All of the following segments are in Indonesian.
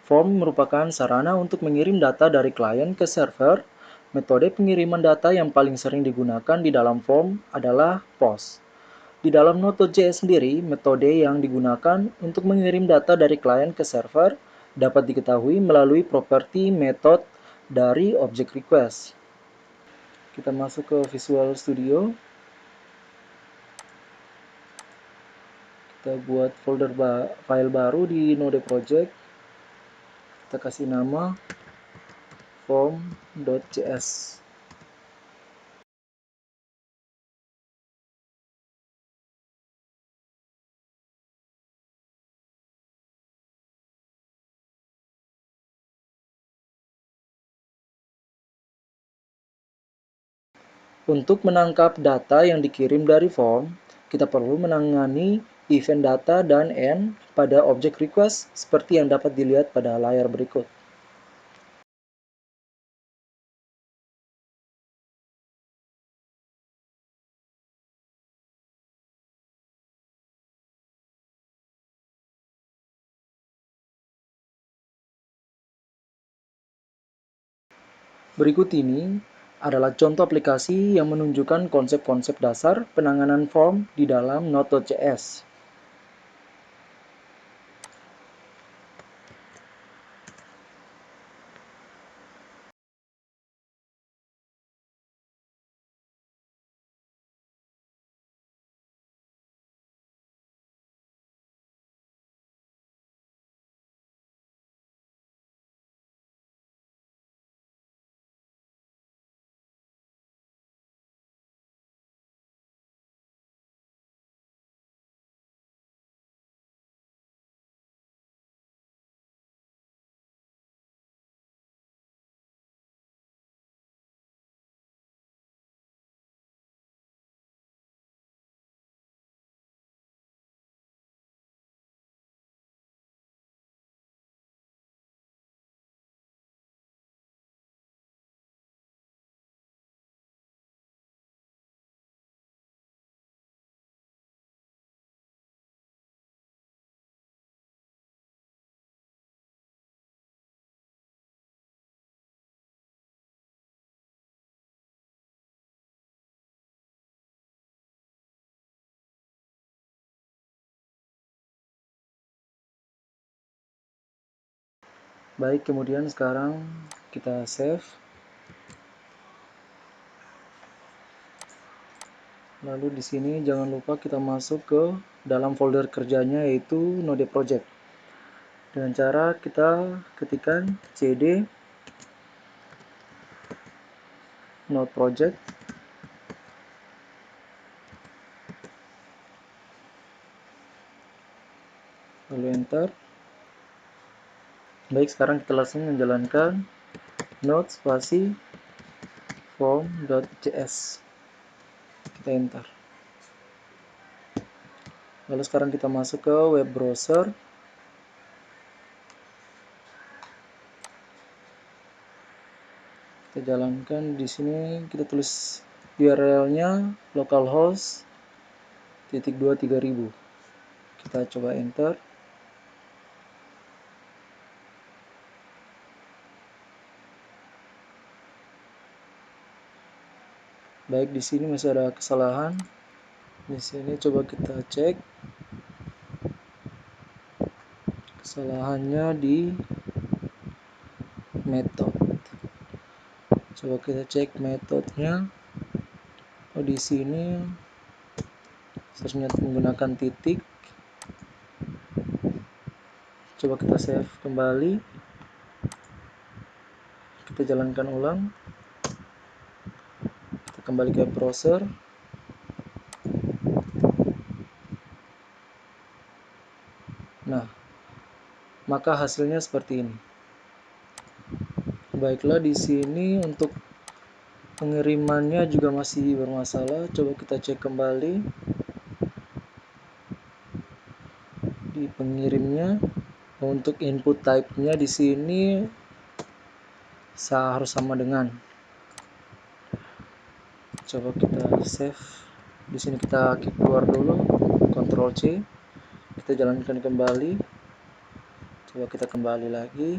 Form merupakan sarana untuk mengirim data dari klien ke server. Metode pengiriman data yang paling sering digunakan di dalam form adalah POST. Di dalam Node.js sendiri, metode yang digunakan untuk mengirim data dari klien ke server dapat diketahui melalui properti method dari object request. Kita masuk ke Visual Studio. Kita buat folder file baru di Node Project. Kita kasih nama form.js. Untuk menangkap data yang dikirim dari form, kita perlu menangani event data dan end pada object request seperti yang dapat dilihat pada layar berikut. Berikut ini adalah contoh aplikasi yang menunjukkan konsep-konsep dasar penanganan form di dalam Node.js. Baik, kemudian sekarang kita save. Lalu di sini jangan lupa kita masuk ke dalam folder kerjanya yaitu Node Project. Dengan cara kita ketikkan cd Node Project. Lalu enter. Baik, sekarang kita langsung menjalankan node spasi form.js. Kita enter. Lalu sekarang kita masuk ke web browser. Kita jalankan di sini, kita tulis URL-nya localhost 23000. Kita coba enter. Baik, di sini masih ada kesalahan. Di sini coba kita cek. Kesalahannya di method. Coba kita cek metodenya. Oh, di sini ternyata menggunakan titik. Coba kita save kembali. Kita jalankan ulang. Kita kembali ke browser. Nah, maka hasilnya seperti ini. Baiklah, di sini untuk pengirimannya juga masih bermasalah. Coba kita cek kembali di pengirimnya. Untuk input type-nya di sini harus sama dengan. Coba kita save. Di sini kita keluar dulu, Ctrl C. Kita jalankan kembali. Coba kita kembali lagi.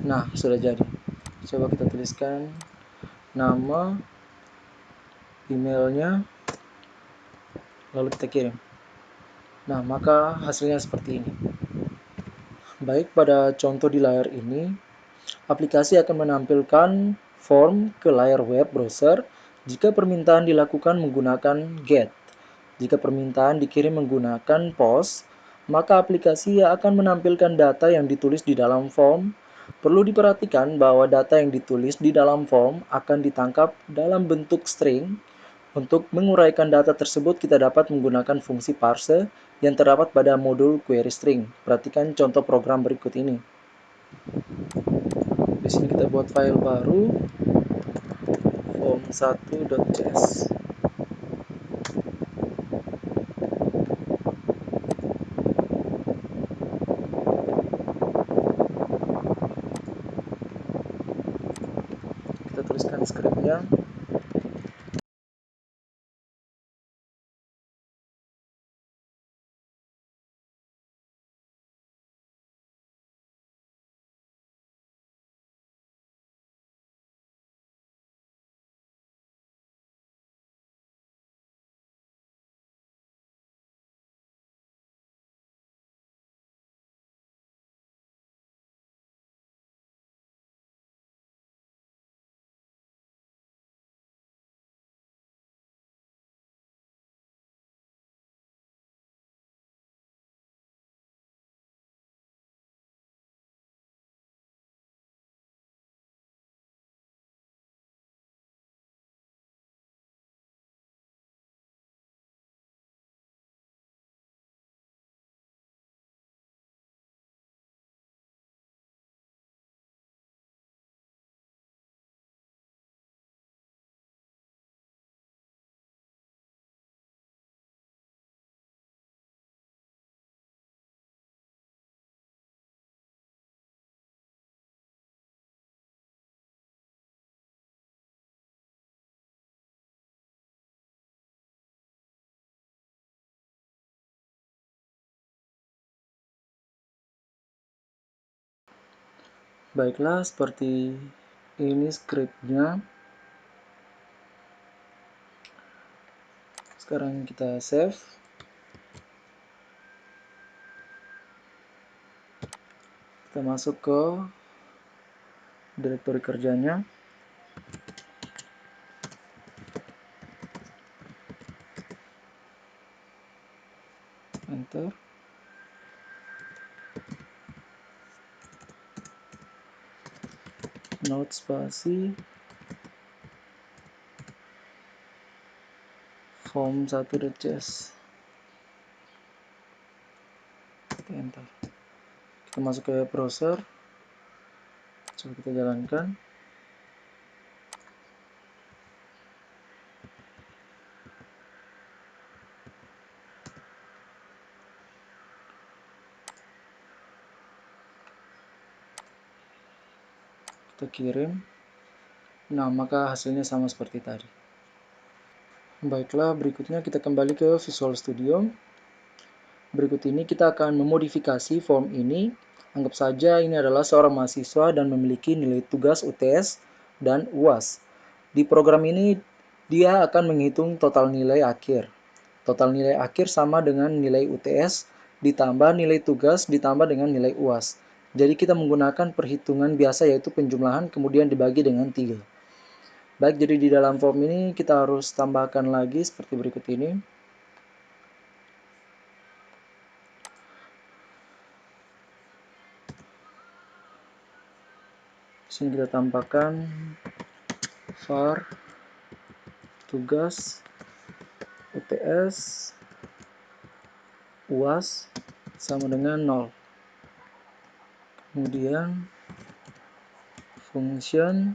Nah, sudah jadi. Coba kita tuliskan nama, emailnya, lalu kita kirim. Nah, maka hasilnya seperti ini. Baik, pada contoh di layar ini, aplikasi akan menampilkan form ke layar web browser jika permintaan dilakukan menggunakan GET. Jika permintaan dikirim menggunakan POST, maka aplikasi akan menampilkan data yang ditulis di dalam form. Perlu diperhatikan bahwa data yang ditulis di dalam form akan ditangkap dalam bentuk string. Untuk menguraikan data tersebut, kita dapat menggunakan fungsi parse yang terdapat pada modul query string. Perhatikan contoh program berikut ini. Di sini kita buat file baru, form1.js. Kita tuliskan skripnya. Baiklah, seperti ini skripnya. Sekarang kita save. Kita masuk ke direktori kerjanya. Enter. Node spasi form1.js. Enter. Kita masuk ke browser. Coba kita jalankan. Kita kirim. Nah, maka hasilnya sama seperti tadi. Baiklah, berikutnya kita kembali ke Visual Studio. Berikut ini kita akan memodifikasi form ini. Anggap saja ini adalah seorang mahasiswa dan memiliki nilai tugas UTS dan UAS. Di program ini, dia akan menghitung total nilai akhir. Total nilai akhir sama dengan nilai UTS ditambah nilai tugas ditambah dengan nilai UAS. Jadi kita menggunakan perhitungan biasa, yaitu penjumlahan kemudian dibagi dengan 3. Baik, jadi di dalam form ini kita harus tambahkan lagi seperti berikut ini. Di sini kita tambahkan var tugas UTS UAS sama dengan 0. Kemudian function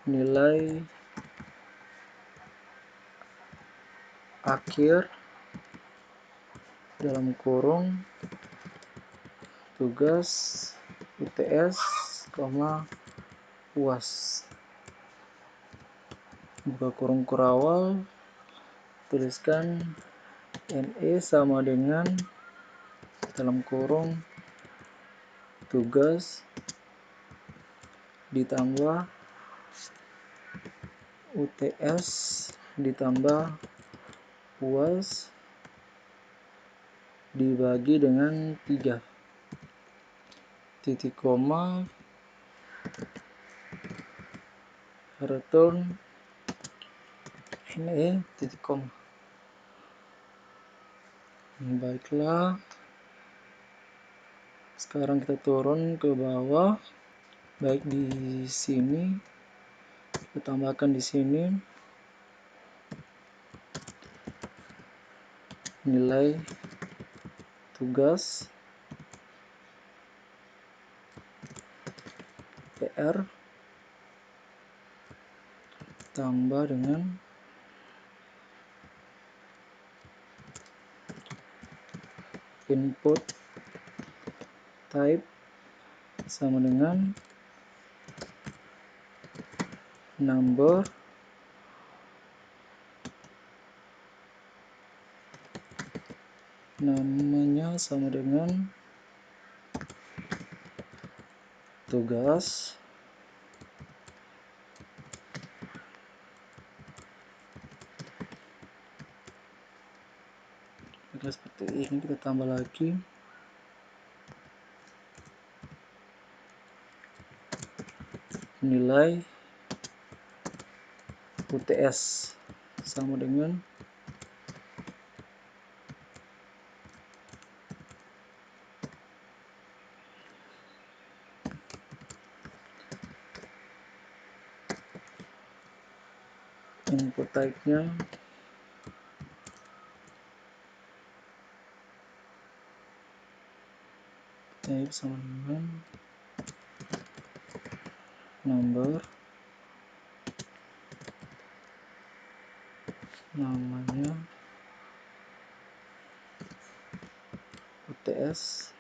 nilai akhir dalam kurung tugas UTS, UAS. Buka kurung kurawal, tuliskan NE sama dengan dalam kurung tugas ditambah UTS ditambah UAS dibagi dengan 3, titik koma, return ini titik koma. Baiklah, sekarang kita turun ke bawah, baik di sini, kita tambahkan di sini nilai tugas PR tambah dengan input type sama dengan number namanya sama dengan tugas seperti ini. Kita tambah lagi nilai UTS sama dengan input type-nya type sama dengan number namanya UTS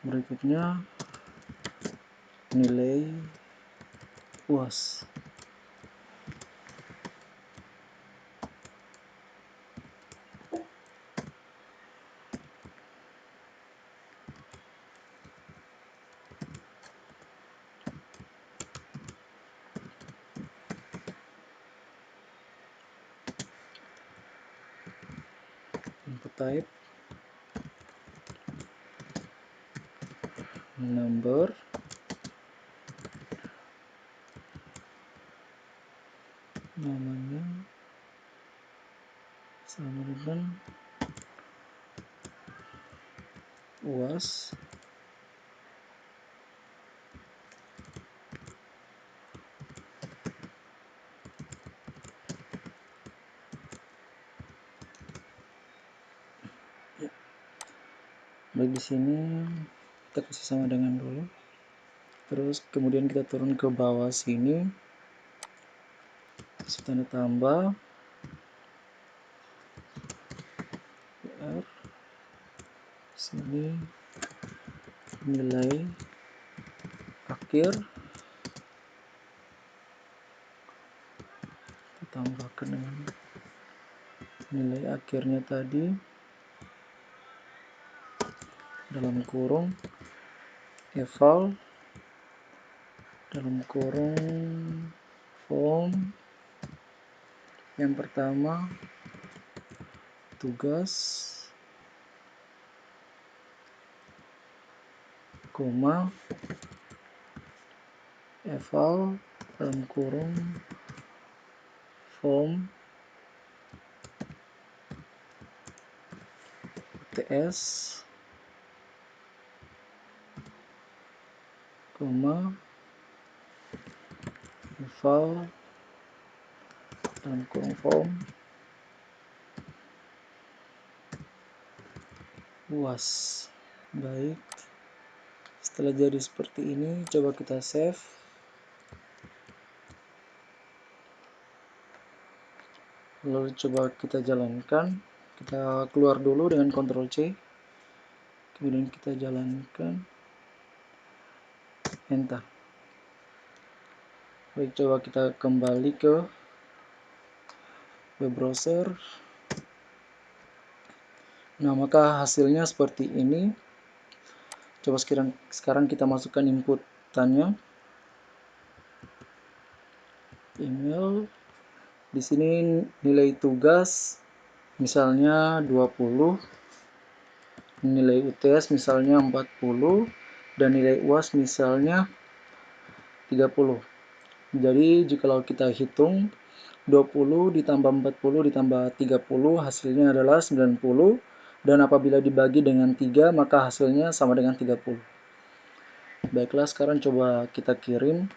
berikutnya nilai UAS input type number namanya sama dengan UAS baik. Di sini kita kasih sama dengan dulu, terus kemudian kita turun ke bawah sini, kasih tanda tambah PR, sini nilai akhir ditambahkan dengan nilai akhirnya tadi dalam kurung eval dalam kurung form yang pertama tugas koma eval dalam kurung form UTS koma eval dalam kurung form UAS. Baik, setelah jadi seperti ini, coba kita save. Lalu coba kita jalankan. Kita keluar dulu dengan Ctrl C. Kemudian kita jalankan. Enter. Baik, coba kita kembali ke web browser. Nah, maka hasilnya seperti ini. Coba sekarang kita masukkan inputannya. Email. Di sini nilai tugas misalnya 20, nilai UTS misalnya 40, dan nilai UAS misalnya 30. Jadi jikalau kita hitung 20 ditambah 40 ditambah 30 hasilnya adalah 90, dan apabila dibagi dengan 3 maka hasilnya sama dengan 30. Baiklah, sekarang coba kita kirim.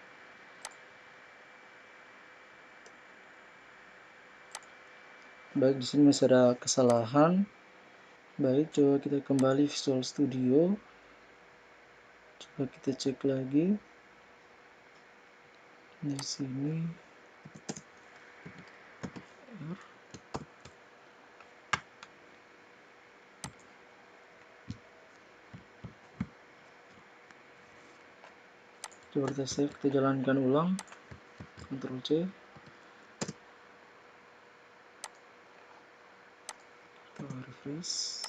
Baik, di sini masih ada kesalahan. Baik, coba kita kembali Visual Studio. Coba kita cek lagi. Di sini. Coba kita save, kita jalankan ulang. Ctrl C. Kita refresh.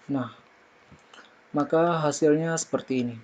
Nah, maka hasilnya seperti ini.